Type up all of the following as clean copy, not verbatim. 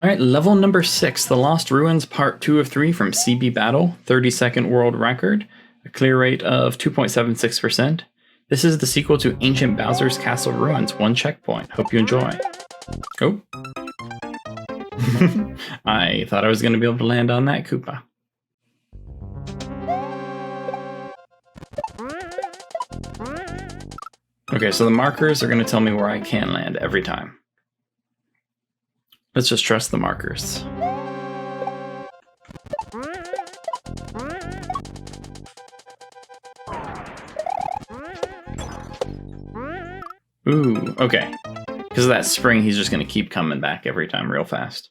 All right, level number 6, The Lost Ruins, part 2 of 3 from CB Battle, 32nd world record, a clear rate of 2.76%. This is the sequel to Ancient Bowser's Castle Ruins, 1 checkpoint. Hope you enjoy. Oh. I thought I was going to be able to land on that Koopa. Okay, so the markers are going to tell me where I can land every time. Let's just trust the markers. Ooh, okay. Because of that spring, he's just going to keep coming back every time real fast.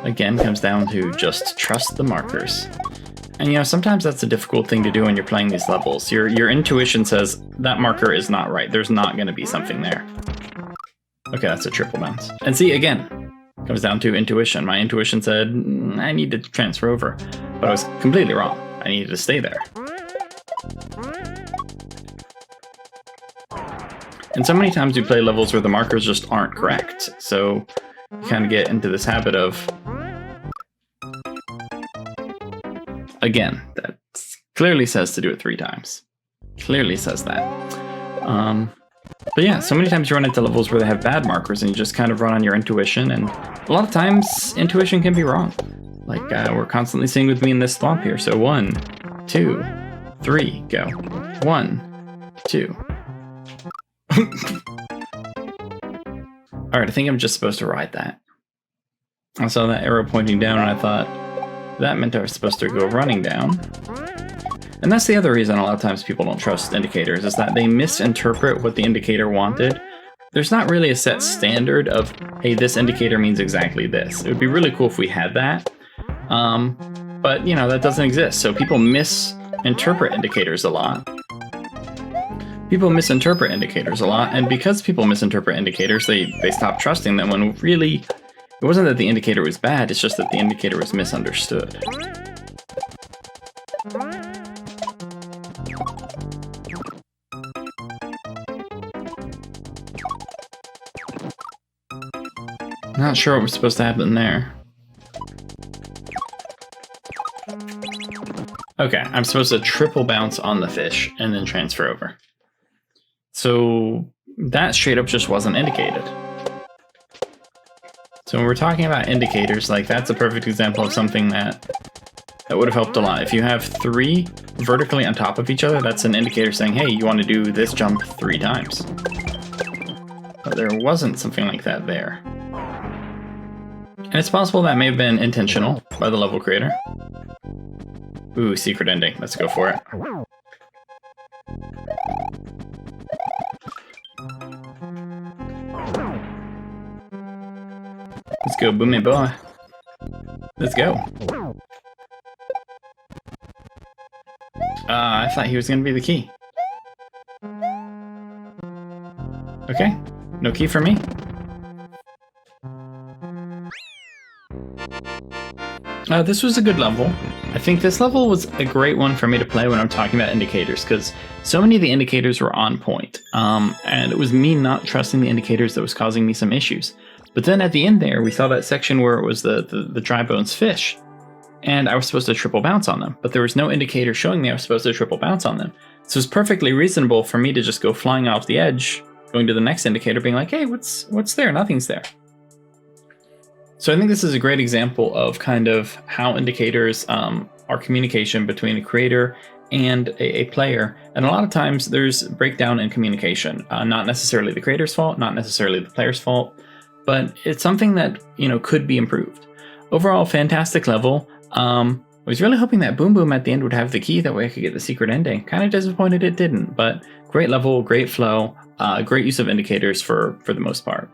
Again, comes down to just trust the markers. And you know, sometimes that's a difficult thing to do when you're playing these levels. Your intuition says that marker is not right. There's not going to be something there. Okay, that's a triple bounce. And see, again, comes down to intuition. My intuition said, I need to transfer over. But I was completely wrong. I needed to stay there. And so many times we play levels where the markers just aren't correct. So you kind of get into this habit of, again, that clearly says to do it 3 times. Clearly says that. But yeah, so many times you run into levels where they have bad markers and you just kind of run on your intuition, and a lot of times intuition can be wrong. Like we're constantly seeing with me in this swamp here. So 1, 2, 3, go. 1, 2. Alright, I think I'm just supposed to ride that. I saw that arrow pointing down and I thought that meant I was supposed to go running down. And that's the other reason a lot of times people don't trust indicators, is that they misinterpret what the indicator wanted. There's not really a set standard of, hey, this indicator means exactly this. It would be really cool if we had that. But, you know, that doesn't exist. So people misinterpret indicators a lot. And because people misinterpret indicators, they stop trusting them, when really, it wasn't that the indicator was bad, it's just that the indicator was misunderstood. Not sure what was supposed to happen there. Okay, I'm supposed to triple bounce on the fish and then transfer over. So that straight up just wasn't indicated. So when we're talking about indicators, like that's a perfect example of something that would have helped a lot. If you have 3 vertically on top of each other, that's an indicator saying, hey, you want to do this jump 3 times. But there wasn't something like that there. And it's possible that may have been intentional by the level creator. Ooh, secret ending. Let's go for it. Let's go, boomy boy. Let's go. I thought he was going to be the key. Okay, no key for me. This was a good level. I think this level was a great one for me to play when I'm talking about indicators, because so many of the indicators were on point. And it was me not trusting the indicators that was causing me some issues. But then at the end there, we saw that section where it was the dry bones fish, and I was supposed to triple bounce on them, but there was no indicator showing me I was supposed to triple bounce on them. So it's perfectly reasonable for me to just go flying off the edge, going to the next indicator, being like, hey, what's there? Nothing's there. So I think this is a great example of kind of how indicators are communication between a creator and a player. And a lot of times there's breakdown in communication, not necessarily the creator's fault, not necessarily the player's fault, but it's something that, you know, could be improved. Overall, fantastic level. I was really hoping that Boom Boom at the end would have the key, that way I could get the secret ending. Kind of disappointed it didn't, but great level, great flow, great use of indicators for the most part.